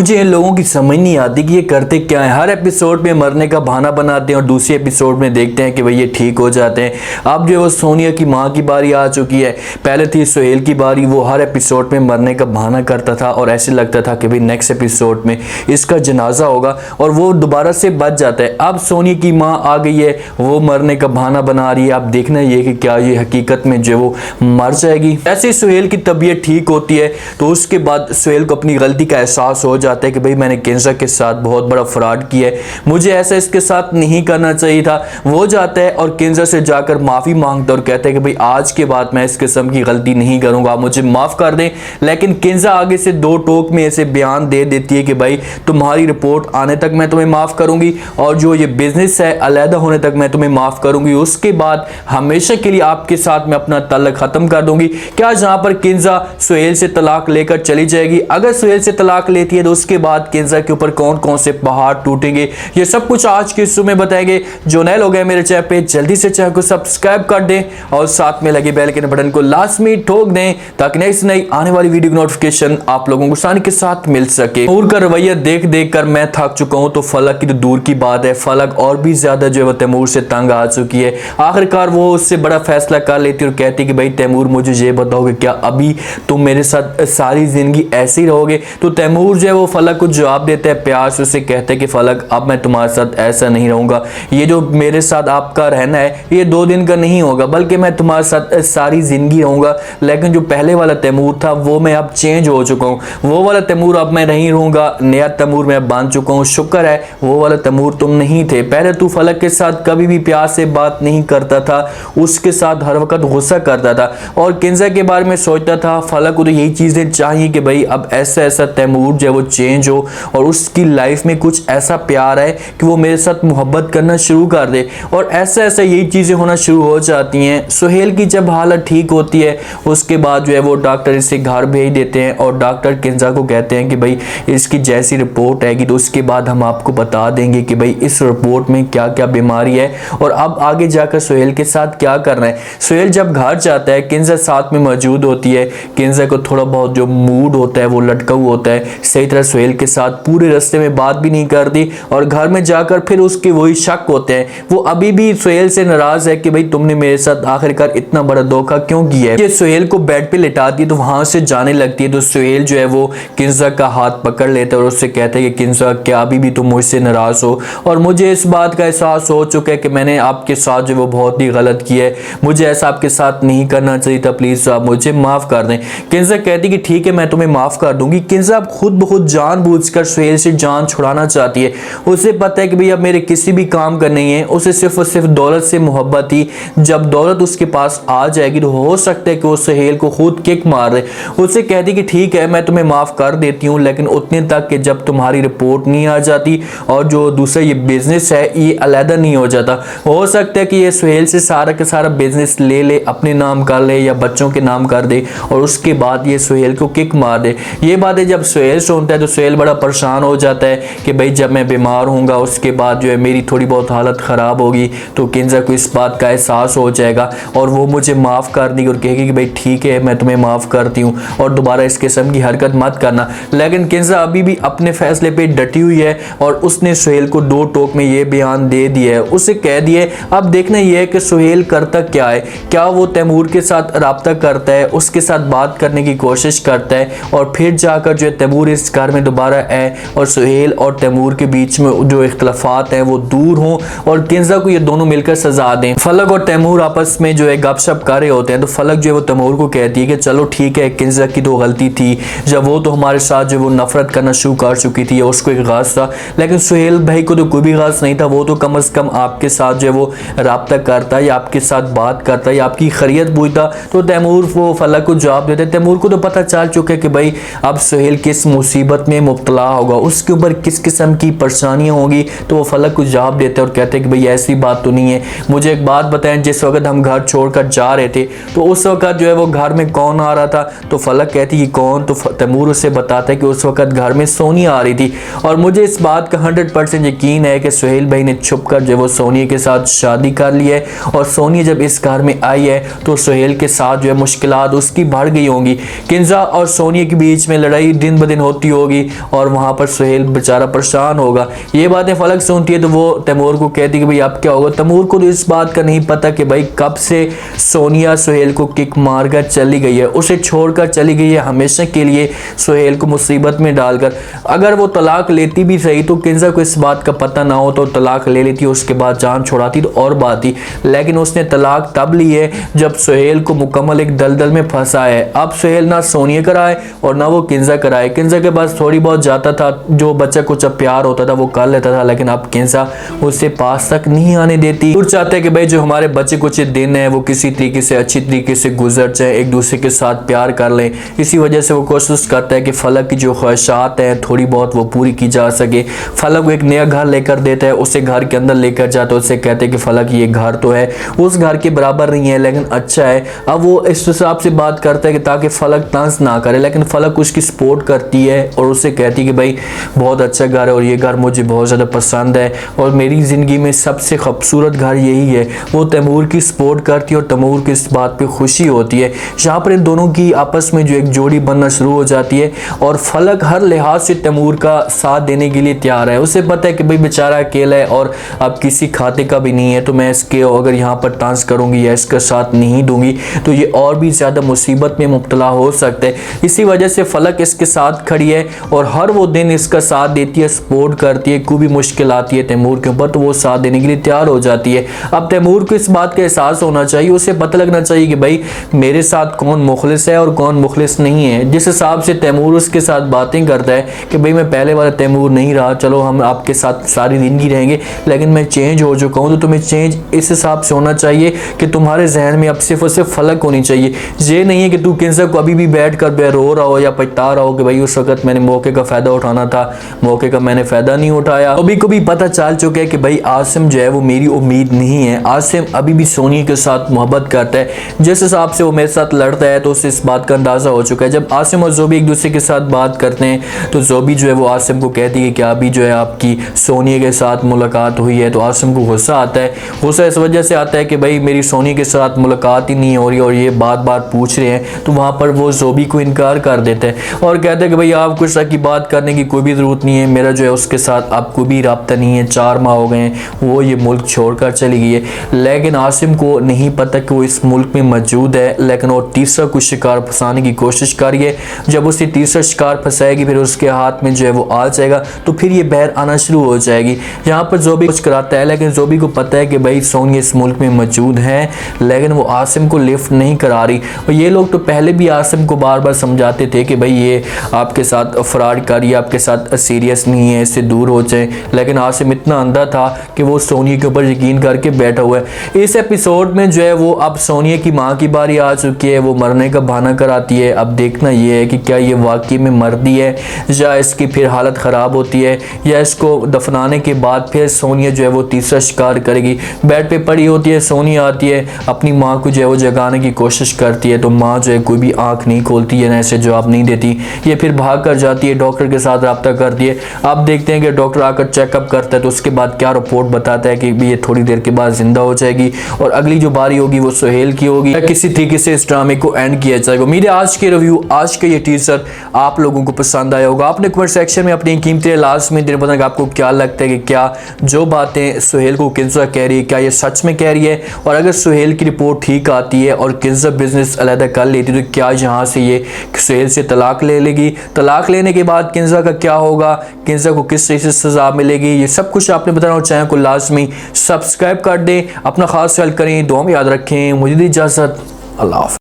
मुझे इन लोगों की समझ नहीं आती कि ये करते क्या है। हर एपिसोड में मरने का बहाना बनाते हैं और दूसरे एपिसोड में देखते हैं कि भाई ये ठीक हो जाते हैं। अब जो है वो सोनिया की माँ की बारी आ चुकी है। पहले थी सुहेल की बारी, वो हर एपिसोड में मरने का बहाना करता था और ऐसे लगता था कि भाई नेक्स्ट एपिसोड में इसका जनाजा होगा और वो दोबारा से बच जाता है। अब सोनिया की माँ आ गई है, वो मरने का बहाना बना रही है। अब देखना ये कि क्या ये हकीकत में जो वो मर जाएगी। ऐसे सुहेल की तबीयत ठीक होती है तो उसके बाद सुहेल को अपनी गलती का एहसास हो जाता है कि भाई मैंने केंजा के साथ बहुत बड़ा फ्रॉड किया है, मुझे ऐसा इसके साथ नहीं करना चाहिए था। वो जाता है और केंजा से जाकर माफ़ी मांगता है और कहता है कि भाई आज के बाद मैं इस किस्म की गलती नहीं करूँगा, मुझे माफ़ कर दें। लेकिन केंजा आगे से दो टोक में ऐसे बयान दे देती है कि भाई तुम्हारी रिपोर्ट आने तक मैं तुम्हें माफ़ करूँगी और जो ये बिज़नेस है अलहदा होने तक मैं तुम्हें माफ़ करूँगी, उसके बाद हमेशा के लिए आपके साथ मैं अपना ताल्लुक ख़त्म कर दूँगी। क्या जहाँ पर केंजा सुहेल से तलाक लेकर चली जाएगी? अगर सुहेल से तलाक लेती है तो उसके बाद केंजा के ऊपर कौन कौन से पहाड़ टूटेंगे, ये सब कुछ आज के हिस्से में बताएंगे। जो नए लोग हैं मेरे चैनल पे जल्दी से चैनल को सब्सक्राइब कर दें और साथ में लगे बेल के बटन को लाजमी ठोक दें ताकि नई आने वाली वीडियो की नोटिफिकेशन आप लोगों को आसानी के साथ मिल सके। तैमूर का रवैया देख देख कर मैं थक चुका हूँ, तो फलक की तो दूर की बात है, फलक और भी ज्यादा जो है वो तैमूर से तंग आ चुकी है। आखिरकार वो उससे बड़ा फैसला कर लेती है और कहती है कि भाई तैमूर मुझे ये बताओगे क्या अभी तुम मेरे साथ सारी जिंदगी ऐसे ही रहोगे? तो तैमूर जो है वो फलक को जवाब देता है, प्यार से उसे कहते हैं कि फलक अब मैं तुम्हारे साथ ऐसा नहीं रहूंगा, ये जो मेरे साथ आपका रहना है ये 2 दिन का नहीं होगा बल्कि मैं तुम्हारे साथ सारी जिंदगी रहूंगा। लेकिन जो पहले वाला तैमूर था वो मैं अब चेंज हो चुका हूँ, वो वाला तैमूर अब मैं नहीं रहूंगा, नया तैमूर मैं बन चुका हूँ। शुक्र है वो वाला तैमूर तुम नहीं थे। पहले तू फलक के साथ कभी भी प्यार से बात नहीं करता था, उसके साथ हर वक्त गुस्सा करता था और केंजा के बारे में सोचता था। फलक को तो यही चीजें चाहिए कि भाई अब ऐसा ऐसा तैमूर जो है वो चेंज हो और उसकी लाइफ में कुछ ऐसा प्यार है कि वो मेरे साथ मोहब्बत करना शुरू कर दे और ऐसा ऐसा यही चीज़ें होना शुरू हो जाती हैं। सुहेल की जब हालत ठीक होती है उसके बाद जो है वो डॉक्टर इसे घर भेज देते हैं और डॉक्टर केंजा को कहते हैं कि भाई इसकी जैसी रिपोर्ट आएगी तो उसके बाद हम आपको बता देंगे कि भाई इस रिपोर्ट में क्या क्या बीमारी है और अब आगे जाकर सुहेल के साथ क्या करना है। सुहेल जब घर जाता है केंजा साथ में मौजूद होती है। केंजा को थोड़ा बहुत जो मूड होता है वो लटका हुआ होता है, सही तरह सुहेल के साथ पूरे रास्ते में बात भी नहीं करती और घर में जाकर फिर उसके वही शक होते हैं। वो अभी भी सुहेल से नाराज है कि भाई तुमने मेरे साथ आखिरकार इतना बड़ा धोखा क्यों किया है। ये सुहेल को बेड पे लिटाती है तो वहां से जाने लगती है तो सुहेल जो है वो केंजा का हाथ पकड़ लेता है और उससे कहता है कि केंजा क्या अभी भी तुम मुझसे नाराज हो और मुझे इस बात का एहसास हो चुका है कि मैंने आपके साथ जो वो बहुत ही गलत किया है, मुझे ऐसा आपके साथ नहीं करना चाहिए था, प्लीज आप मुझे माफ कर दें। केंजा कहती है कि ठीक है मैं तुम्हें माफ कर दूंगी। केंजा अब खुद बहुत जानबूझकर सुहेल से जान छुड़ाना चाहती है। उसे पता है कि भाई अब मेरे किसी भी काम का नहीं है, उसे सिर्फ और सिर्फ दौलत से मोहब्बत थी। जब दौलत उसके पास आ जाएगी तो हो सकता है कि वो सुहेल को खुद किक मार दे। उसे कहती कि ठीक है मैं तुम्हें माफ कर देती हूँ लेकिन उतने तक कि जब तुम्हारी रिपोर्ट नहीं आ जाती और जो दूसरा ये बिजनेस है ये अलहदा नहीं हो जाता। हो सकता है कि ये सुहेल से सारा का सारा बिजनेस ले अपने नाम कर ले या बच्चों के नाम कर दे और उसके बाद ये सुहेल को किक मार दे। ये बातें जब सुहेल सुनता है तो सुहेल बड़ा परेशान हो जाता है कि भाई जब मैं बीमार होऊंगा उसके बाद जो है मेरी थोड़ी बहुत हालत ख़राब होगी तो केंजा को इस बात का एहसास हो जाएगा और वो मुझे माफ़ कर देगी और कहेगी कि भाई ठीक है मैं तुम्हें माफ़ करती हूँ और दोबारा इस किस्म की हरकत मत करना। लेकिन केंजा अभी भी अपने फैसले पे डटी हुई है और उसने सुहेल को 2 टोक में ये बयान दे दिया है। उसे कह दिए अब देखना यह है कि सुहेल करता क्या है, क्या वो तैमूर के साथ रब्ता करता है, उसके साथ बात करने की कोशिश करता है और फिर जाकर जो है तैमूर इस घर में दोबारा आए और सुहेल और तैमूर के बीच में जो इख्तलाफात हैं वो दूर हों और केंजा को ये दोनों मिलकर सजा दें। फलक और तैमूर आपस में जो है गपशप कर रहे होते हैं तो फलक जो है वो तैमूर को कहती है कि चलो ठीक है केंजा की तो गलती थी, जब वो तो हमारे साथ जो वो नफरत करना शुरू कर चुकी थी, उसको एक गाज था, लेकिन सुहेल भाई को तो कोई भी गाज नहीं था, वो तो कम से कम आपके साथ जो है वो रब्ता करता या आपके साथ बात करता या आपकी खैरियत पूछता। तो तैमूर वो फलक को जवाब देते। तैमूर को तो पता चल चुका है कि भाई अब सुहेल किस मुसीबत में मुब्तला होगा, उसके ऊपर किस किस्म की परेशानियां होगी, तो वो फलक को जवाब देते हैं और कहते हैं कि भाई ऐसी बात तो नहीं है, मुझे एक बात बताएं जिस वक्त हम घर छोड़कर जा रहे थे तो उस वक्त जो है वो घर में कौन आ रहा था? तो फलक कहती कि कौन? तो तैमूर उसे बताता है कि उस वक्त घर में सोनिया आ रही थी और मुझे इस बात का 100% यकीन है कि सुहेल भाई ने छुप कर जो वो सोनिया के साथ शादी कर ली है और सोनिया जब इस घर में आई है तो सुहेल के साथ जो है मुश्किलात उसकी बढ़ गई होंगी। केंजा और सोनिया के बीच में लड़ाई दिन ब दिन होती होगी। होगी और वहाँ पर सुहेल बेचारा परेशान होगा। ये बातें फलक सुनती है तो वो तैमूर को कहती है कि भाई अब क्या होगा। तैमूर को तो इस बात का नहीं पता कि भाई कब से सोनिया सुहेल को किक मारकर चली गई है, उसे छोड़कर चली गई है हमेशा के लिए, सुहेल को मुसीबत में डालकर। अगर वो तलाक लेती भी सही तो किंजा को इस बात का पता ना हो तो तलाक ले लेती, उसके बाद जान छुड़ाती तो और बात थी, लेकिन उसने तलाक तब ली है जब सुहेल को मुकम्मल एक दलदल में फंसा है। अब सुहेल ना सोनिया कराए और ना वो किंजा कराए। किंजा के पास थोड़ी बहुत जाता था, जो बच्चा कुछ प्यार होता था वो कर लेता था, लेकिन अब किंजा उससे पास तक नहीं आने देती। वो चाहते हैं कि भाई जो हमारे बच्चे कुछ दिन है वो किसी तरीके से अच्छी तरीके से गुजर जाए, एक दूसरे के साथ प्यार कर लें। इसी वजह से वो कोशिश करता है कि फलक की जो ख्वाहिशात हैं थोड़ी बहुत वो पूरी की जा सके। फलक को एक नया घर लेकर देता है, उसे घर के अंदर लेकर जाता है, उससे कहते हैं कि फलक ये घर तो है उस घर के बराबर नहीं है लेकिन अच्छा है। अब वो इस हिसाब से बात करता है कि ताकि फलक तंज ना करे, लेकिन फलक उसकी सपोर्ट करती है और उससे कहती है कि भाई बहुत अच्छा घर है और ये घर मुझे बहुत ज़्यादा पसंद है और मेरी ज़िंदगी में सबसे खूबसूरत घर यही है। वो तैमूर की सपोर्ट करती है और तैमूर की इस बात पे खुशी होती है। यहाँ पर इन दोनों की आपस में जो एक जोड़ी बनना शुरू हो जाती है और फलक हर लिहाज से तैमूर का साथ देने के लिए तैयार है। उसे पता है कि भाई बेचारा अकेला है और अब किसी खाते का भी नहीं है, तो मैं इसके अगर यहाँ पर तंज करूँगी या इसका साथ नहीं दूंगी तो ये और भी ज़्यादा मुसीबत में मुब्तला हो सकते हैं। इसी वजह से फलक इसके साथ खड़ी है और हर वो दिन इसका साथ देती है, सपोर्ट करती है। कोई भी मुश्किल आती है तैमूर के ऊपर तो वो साथ देने के लिए तैयार हो जाती है। अब तैमूर को इस बात का एहसास होना चाहिए, उसे पता लगना चाहिए कि भाई मेरे साथ कौन मुखलिस है और कौन मुखलिस नहीं है। जिस हिसाब से तैमूर उसके साथ बातें करता है कि भाई मैं पहले वाला तैमूर नहीं रहा, चलो हम आपके साथ सारी जिंदगी रहेंगे लेकिन मैं चेंज हो चुका हूँ, तो तुम्हें चेंज इस हिसाब से होना चाहिए कि तुम्हारे जहन में अब सिर्फ और सिर्फ फलक होनी चाहिए। ये नहीं है कि तू किंजा को अभी भी बैठ कर रो रहा हो या पछता रहा हो कि भाई उस वक्त मैंने मौके का फ़ायदा उठाना था, मौके का मैंने फ़ायदा नहीं उठाया। अभी को भी पता चल चुका है कि भाई आसिम जो है वो मेरी उम्मीद नहीं है। आसिम अभी भी सोनिया के साथ मोहब्बत करता है, जिस हिसाब से वो मेरे साथ लड़ता है तो उससे इस बात का अंदाज़ा हो चुका है। जब आसिम और जोबी एक दूसरे के साथ बात करते हैं तो जोबी जो है वो आसिम को कहती है कि अभी जो है आपकी सोनिया के साथ मुलाकात हुई है, तो आसिम को गुस्सा आता है। गुस्सा इस वजह से आता है कि भाई मेरी सोनिया के साथ मुलाकात ही नहीं हो रही और ये बात बात पूछ रहे हैं, तो वहाँ पर वो जोबी को इनकार कर देते हैं और कहते हैं कि भाई आप कुछ की बात करने की कोई भी ज़रूरत नहीं है, मेरा जो है उसके साथ आपको भी रब्ता नहीं है, 4 माह हो गए हैं वो ये मुल्क छोड़कर चली गई है। लेकिन आसिम को नहीं पता कि वो इस मुल्क में मौजूद है, लेकिन वो तीसरा कुछ शिकार फंसाने की कोशिश करिए। जब उसे तीसरा शिकार फंसाएगी फिर उसके हाथ में जो है वो आ जाएगा तो फिर ये बहर आना शुरू हो जाएगी। यहाँ पर जोबी कुछ कराता है लेकिन जोबी को पता है कि भाई सोनिया इस मुल्क में मौजूद है, लेकिन वो आसिम को लिफ्ट नहीं करा रही। और ये लोग तो पहले भी आसिम को बार बार समझाते थे कि भाई ये आपके साथ फ्रॉड कर रही है, आपके साथ सीरियस नहीं है, इससे दूर हो जाए, लेकिन आसिम इतना अंधा था कि वो सोनिया के ऊपर यकीन करके बैठा हुआ है। इस एपिसोड में जो है वो अब सोनिया की माँ की बारी आ चुकी है, वो मरने का बहाना कराती है। अब देखना ये है कि क्या ये वाकई में मरती है या इसकी फिर हालत ख़राब होती है या इसको दफनाने के बाद फिर सोनिया जो है वो तीसरा शिकार करेगी। बेड पे पड़ी होती है, सोनिया आती है, अपनी माँ को जो है वो जगाने की कोशिश करती है तो माँ जो है कोई भी आँख नहीं खोलती है, ऐसे जवाब नहीं देती। ये फिर भाग कर जाती है, डॉक्टर के साथ रब्ता करती है। अब देखते हैं कि डॉक्टर आकर चेकअप करता है तो उसके बाद क्या रिपोर्ट बताता है कि ये थोड़ी देर के बाद जिंदा हो जाएगी और अगली जो बारी होगी वो सुहेल की होगी। किसी तरीके से इस ड्रामे को एंड किया जाएगा। उम्मीद है आज के रिव्यू, आज का ये टीजर आप लोगों को पसंद आया होगा। आपने कमेंट सेक्शन में अपनी कीमती लास्ट में देना बताना आपको क्या लगता है कि क्या जो बातें सुहेल को किंजा कह रही है क्या ये सच में कह रही है, और अगर सुहेल की रिपोर्ट ठीक आती है और किंजा बिजनेस अलग कर लेती है तो क्या यहाँ से ये सुहेल से तलाक ले लेगी, तलाक लेने के बाद किंजा का क्या होगा, किंजा को किस तरह से सजा मिलेगी, ये सब कुछ आपने बताना और चैनल को लाजमी सब्सक्राइब कर दें। अपना खास ख्याल करें, दुआ में याद रखें। मुझे दी इजाज़त, अल्लाह हाफ़िज़।